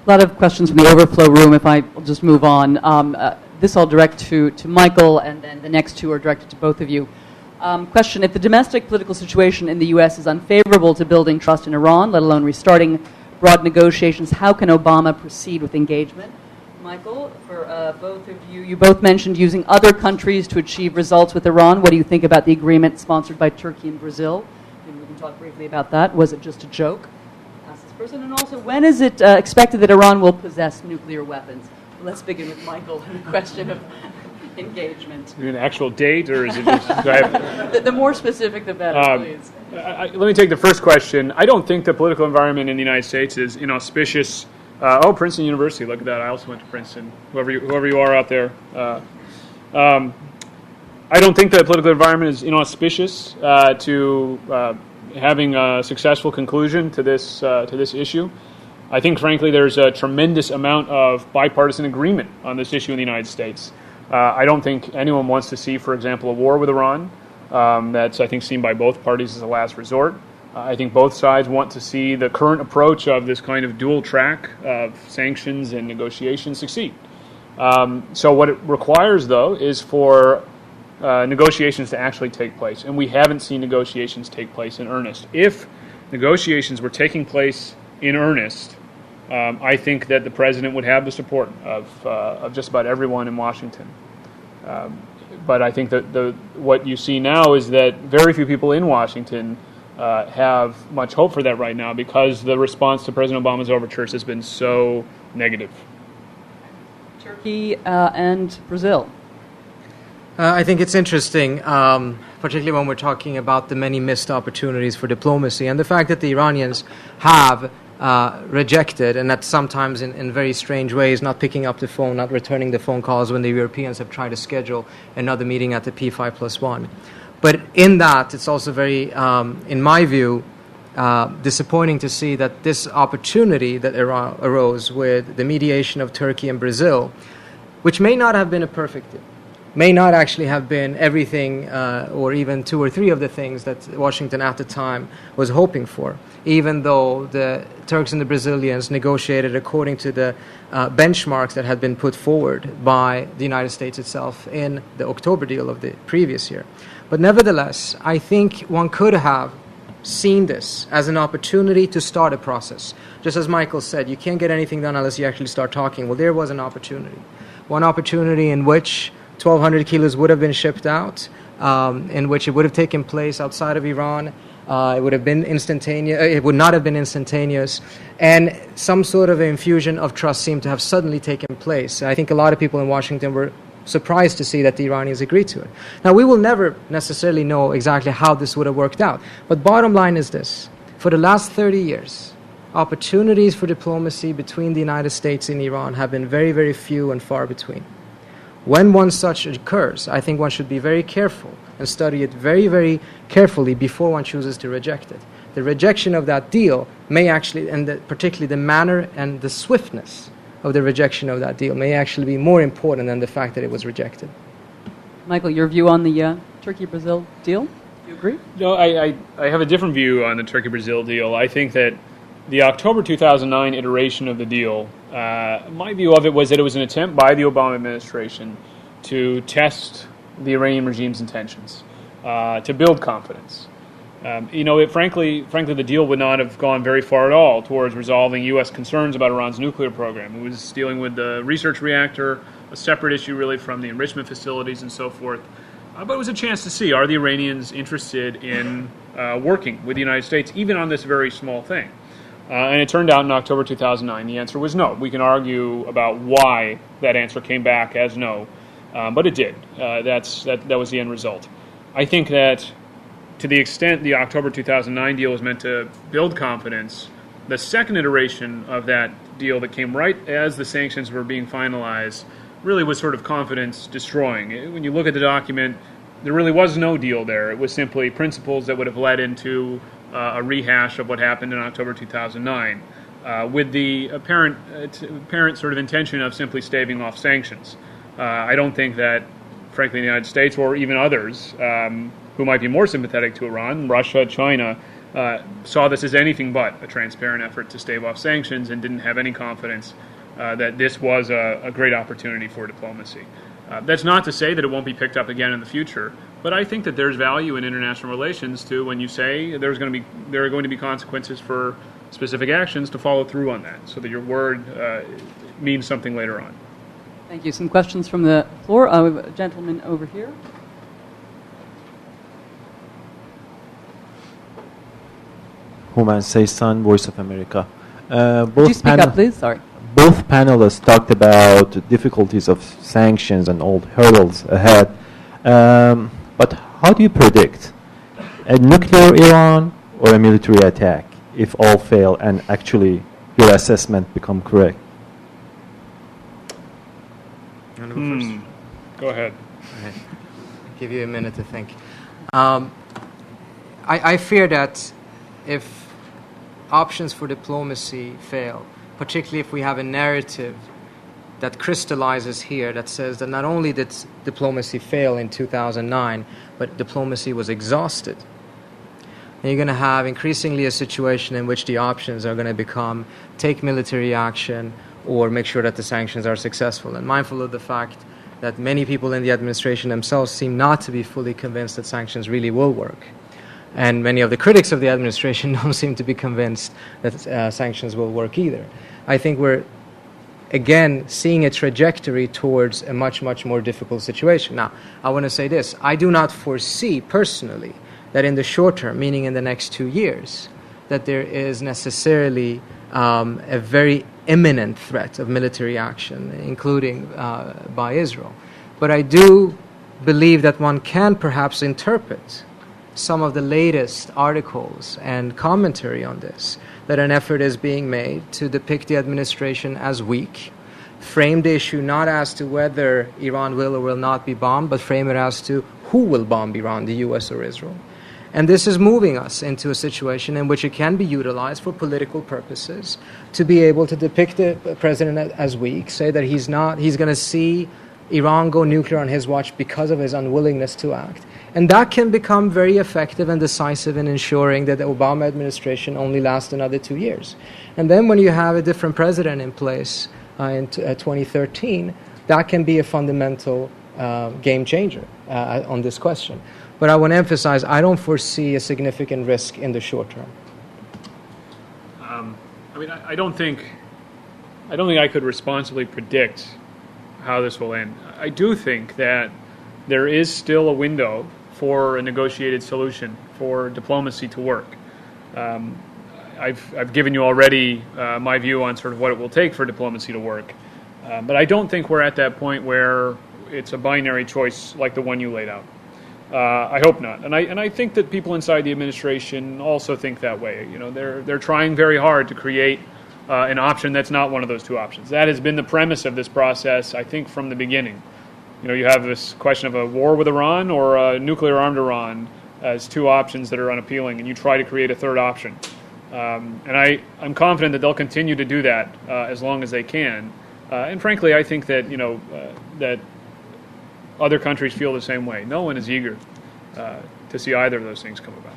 A lot of questions from the overflow room, if I will just move on. This I'll direct to Michael, and then the next two are directed to both of you. Question, if the domestic political situation in the U.S. is unfavorable to building trust in Iran, let alone restarting broad negotiations, how can Obama proceed with engagement? Michael, for both of you, you both mentioned using other countries to achieve results with Iran. What do you think about the agreement sponsored by Turkey and Brazil? Maybe we can talk briefly about that. Was it just a joke? Ask this person. And also, when is it expected that Iran will possess nuclear weapons? Let's begin with Michael and the question of engagement. An actual date, or is it just... the more specific, the better, please. Let me take the first question. I don't think the political environment in the United States is inauspicious. Princeton University, look at that. I also went to Princeton. Whoever you are out there. I don't think the political environment is inauspicious to having a successful conclusion to this issue. I think, frankly, there's a tremendous amount of bipartisan agreement on this issue in the United States. I don't think anyone wants to see, for example, a war with Iran. That's, I think, seen by both parties as a last resort. I think both sides want to see the current approach of this kind of dual track of sanctions and negotiations succeed. So what it requires, though, is for negotiations to actually take place. And we haven't seen negotiations take place in earnest. If negotiations were taking place in earnest, I think that the president would have the support of just about everyone in Washington. But I think that what you see now is that very few people in Washington have much hope for that right now because the response to President Obama's overtures has been so negative. Turkey and Brazil. I think it's interesting, particularly when we're talking about the many missed opportunities for diplomacy and the fact that the Iranians have rejected, and that sometimes in very strange ways, not picking up the phone, not returning the phone calls when the Europeans have tried to schedule another meeting at the P5+1. But in that, it's also very, in my view, disappointing to see that this opportunity that arose with the mediation of Turkey and Brazil, which may not have been a perfect deal, may not actually have been everything or even two or three of the things that Washington at the time was hoping for, even though the Turks and the Brazilians negotiated according to the benchmarks that had been put forward by the United States itself in the October deal of the previous year. But nevertheless, I think one could have seen this as an opportunity to start a process. Just as Michael said, you can't get anything done unless you actually start talking. Well, there was an opportunity. One opportunity in which 1,200 kilos would have been shipped out, in which it would have taken place outside of Iran. It would have been instantaneous. It would not have been instantaneous, and some sort of infusion of trust seemed to have suddenly taken place. I think a lot of people in Washington were surprised to see that the Iranians agreed to it. Now, we will never necessarily know exactly how this would have worked out, but bottom line is this: for the last 30 years, opportunities for diplomacy between the United States and Iran have been very, very few and far between. When one such occurs, I think one should be very careful and study it very, very carefully before one chooses to reject it. The rejection of that deal may actually, and particularly the manner and the swiftness of the rejection of that deal, may actually be more important than the fact that it was rejected. Michael, your view on the Turkey-Brazil deal? Do you agree? No, I have a different view on the Turkey-Brazil deal. I think that the October 2009 iteration of the deal, my view of it was that it was an attempt by the Obama administration to test the Iranian regime's intentions, to build confidence. Frankly, the deal would not have gone very far at all towards resolving U.S. concerns about Iran's nuclear program. It was dealing with the research reactor, a separate issue really from the enrichment facilities and so forth. But it was a chance to see, are the Iranians interested in working with the United States, even on this very small thing? And it turned out in October 2009, the answer was no. We can argue about why that answer came back as no, but it did. That was the end result. I think that to the extent the October 2009 deal was meant to build confidence, the second iteration of that deal that came right as the sanctions were being finalized really was sort of confidence destroying. When you look at the document, there really was no deal there. It was simply principles that would have led into a rehash of what happened in October 2009, with the apparent sort of intention of simply staving off sanctions. I don't think that, frankly, the United States or even others who might be more sympathetic to Iran, Russia, China, saw this as anything but a transparent effort to stave off sanctions and didn't have any confidence that this was a great opportunity for diplomacy. That's not to say that it won't be picked up again in the future, but I think that there's value in international relations to when you say there are going to be consequences for specific actions to follow through on that, so that your word means something later on. Thank you. Some questions from the floor. We have a gentleman over here. Human Seisan, Voice of America. Could you speak up, please? Sorry. Both panelists talked about the difficulties of sanctions and all the hurdles ahead. But how do you predict a nuclear Iran or a military attack if all fail and actually your assessment become correct? You want to go first? Go ahead. Okay. I'll give you a minute to think. I fear that if options for diplomacy fail, particularly if we have a narrative that crystallizes here that says that not only did diplomacy fail in 2009, but diplomacy was exhausted. And you're going to have increasingly a situation in which the options are going to become take military action or make sure that the sanctions are successful. And mindful of the fact that many people in the administration themselves seem not to be fully convinced that sanctions really will work. And many of the critics of the administration don't seem to be convinced that sanctions will work either. I think we're, again, seeing a trajectory towards a much, much more difficult situation. Now, I want to say this. I do not foresee, personally, that in the short term, meaning in the next 2 years, that there is necessarily a very imminent threat of military action, including by Israel. But I do believe that one can perhaps interpret some of the latest articles and commentary on this, that an effort is being made to depict the administration as weak, frame the issue not as to whether Iran will or will not be bombed, but frame it as to who will bomb Iran, the US or Israel. And this is moving us into a situation in which it can be utilized for political purposes to be able to depict the president as weak, say that he's going to see Iran go nuclear on his watch because of his unwillingness to act. And that can become very effective and decisive in ensuring that the Obama administration only lasts another 2 years. And then when you have a different president in place in 2013, that can be a fundamental game changer on this question. But I want to emphasize, I don't foresee a significant risk in the short term. I don't think I could responsibly predict how this will end. I do think that there is still a window for a negotiated solution, for diplomacy to work. I've given you already my view on sort of what it will take for diplomacy to work. But I don't think we're at that point where it's a binary choice like the one you laid out. I hope not, and I think that people inside the administration also think that way. You know, they're trying very hard to create an option that's not one of those two options. That has been the premise of this process, I think, from the beginning. You know, you have this question of a war with Iran or a nuclear-armed Iran as two options that are unappealing, and you try to create a third option. And I'm confident that they'll continue to do that as long as they can. And frankly, I think that that other countries feel the same way. No one is eager to see either of those things come about.